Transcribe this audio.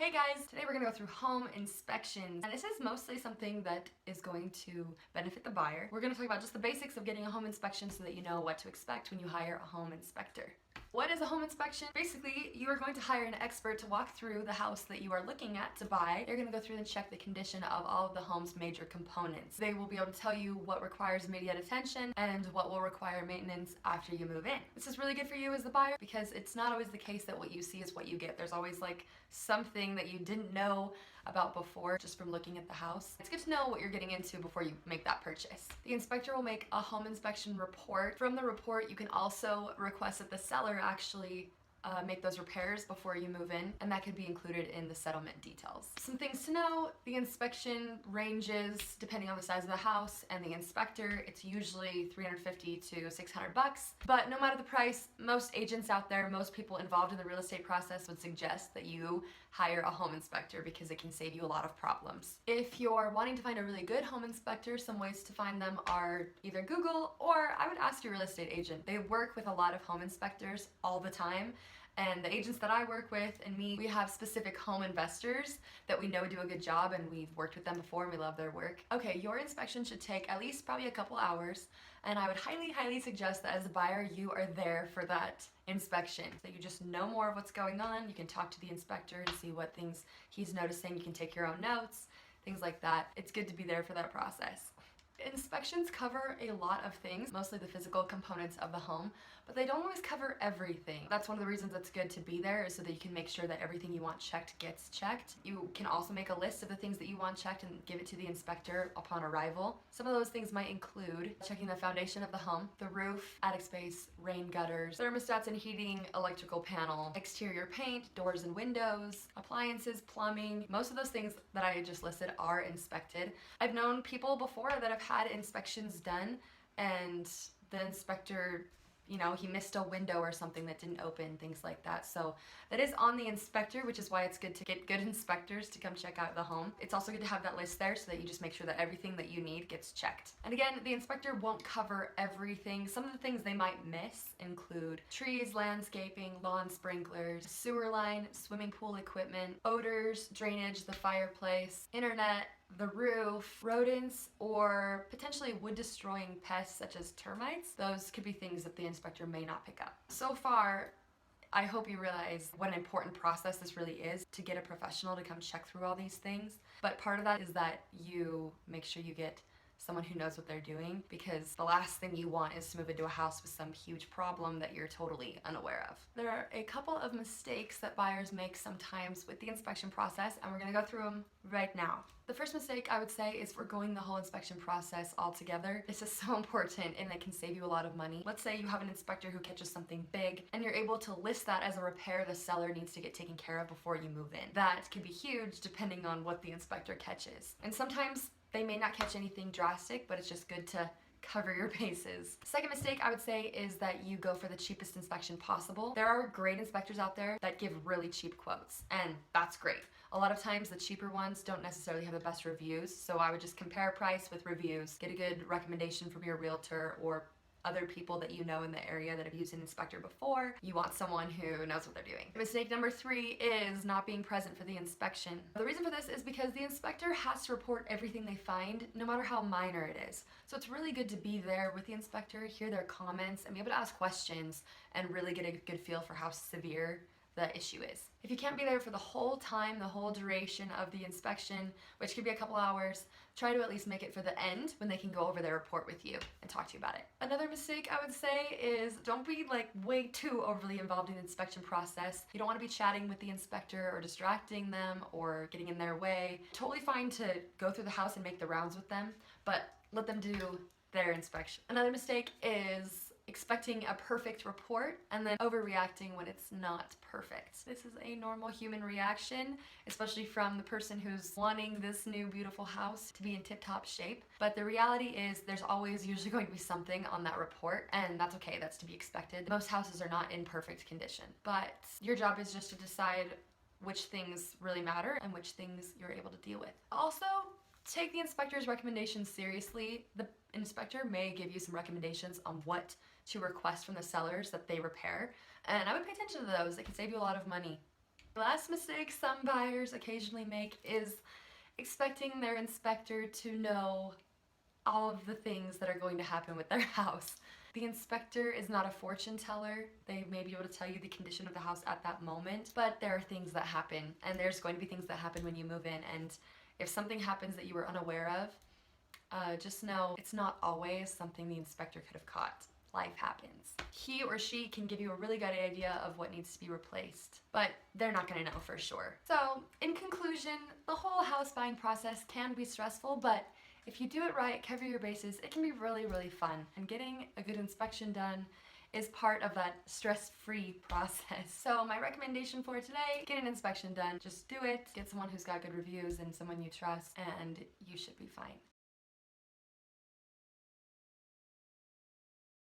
Hey guys, today we're going to go through home inspections, and this is mostly something that is going to benefit the buyer. We're going to talk about just the basics of getting a home inspection so that you know what to expect when you hire a home inspector. What is a home inspection? Basically, you are going to hire an expert to walk through the house that you are looking at to buy. They're going to go through and check the condition of all of the home's major components. They will be able to tell you what requires immediate attention and what will require maintenance after you move in. This is really good for you as the buyer because it's not always the case that what you see is what you get. There's always like something that you didn't know about before just from looking at the house. It's good to know what you're getting into before you make that purchase. The inspector will make a home inspection report. From the report, you can also request that the seller actually make those repairs before you move in, and that could be included in the settlement details. Some things to know: the inspection ranges depending on the size of the house and the inspector. It's usually $350 to $600, but no matter the price, most agents out there, most people involved in the real estate process would suggest that you hire a home inspector because it can save you a lot of problems. If you're wanting to find a really good home inspector, some ways to find them are either Google, or I would ask your real estate agent. They work with a lot of home inspectors all the time. And the agents that I work with and me, we have specific home investors that we know do a good job, and we've worked with them before and we love their work. Okay, your inspection should take at least probably a couple hours, and I would highly suggest that as a buyer you are there for that inspection, that you just know more of what's going on. You can talk to the inspector and see what things he's noticing. You can take your own notes, things like that. It's good to be there for that process. Inspections cover a lot of things, mostly the physical components of the home, but they don't always cover everything. That's one of the reasons it's good to be there, is so that you can make sure that everything you want checked gets checked. You can also make a list of the things that you want checked and give it to the inspector upon arrival. Some of those things might include checking the foundation of the home, the roof, attic space, rain gutters, thermostats and heating, electrical panel, exterior paint, doors and windows, appliances, plumbing. Most of those things that I just listed are inspected. I've known people before that have had inspections done and the inspector, you know, he missed a window or something that didn't open, things like that. So that is on the inspector, which is why it's good to get good inspectors to come check out the home. It's also good to have that list there so that you just make sure that everything that you need gets checked. And again, the inspector won't cover everything. Some of the things they might miss include trees, landscaping, lawn sprinklers, sewer line, swimming pool equipment, odors, drainage, the fireplace, internet, the roof, rodents, or potentially wood-destroying pests such as termites. Those could be things that the inspector may not pick up. So far, I hope you realize what an important process this really is to get a professional to come check through all these things. But part of that is that you make sure you get someone who knows what they're doing, because the last thing you want is to move into a house with some huge problem that you're totally unaware of. There are a couple of mistakes that buyers make sometimes with the inspection process, and we're gonna go through them right now. The first mistake I would say is foregoing the whole inspection process altogether. This is so important and it can save you a lot of money. Let's say you have an inspector who catches something big and you're able to list that as a repair the seller needs to get taken care of before you move in. That could be huge depending on what the inspector catches. And sometimes they may not catch anything drastic, but it's just good to cover your bases. Second mistake I would say is that you go for the cheapest inspection possible. There are great inspectors out there that give really cheap quotes, and that's great. A lot of times the cheaper ones don't necessarily have the best reviews, so I would just compare price with reviews, get a good recommendation from your realtor or other people that you know in the area that have used an inspector before. You want someone who knows what they're doing. Mistake number 3 is not being present for the inspection. The reason for this is because the inspector has to report everything they find, no matter how minor it is. So it's really good to be there with the inspector, hear their comments, and be able to ask questions and really get a good feel for how severe the issue is. If you can't be there for the whole time, the whole duration of the inspection, which could be a couple hours, try to at least make it for the end when they can go over their report with you and talk to you about it. Another mistake I would say is don't be like way too overly involved in the inspection process. You don't want to be chatting with the inspector or distracting them or getting in their way. Totally fine to go through the house and make the rounds with them, but let them do their inspection. Another mistake is expecting a perfect report and then overreacting when it's not perfect. This is a normal human reaction, especially from the person who's wanting this new beautiful house to be in tip-top shape. But the reality is there's always usually going to be something on that report, and that's okay, that's to be expected. Most houses are not in perfect condition, but your job is just to decide which things really matter and which things you're able to deal with. Also, take the inspector's recommendations seriously. The inspector may give you some recommendations on what to request from the sellers that they repair, and I would pay attention to those. It can save you a lot of money. The last mistake some buyers occasionally make is expecting their inspector to know all of the things that are going to happen with their house. The inspector is not a fortune teller. They may be able to tell you the condition of the house at that moment, but there are things that happen, and there's going to be things that happen when you move in, and if something happens that you were unaware of, just know it's not always something the inspector could have caught. Life happens. He or she can give you a really good idea of what needs to be replaced, but they're not gonna know for sure. So, in conclusion, the whole house buying process can be stressful, but if you do it right, cover your bases, it can be really, really fun. And getting a good inspection done is part of that stress-free process. So my recommendation for today, get an inspection done. Just do it, get someone who's got good reviews and someone you trust, and you should be fine.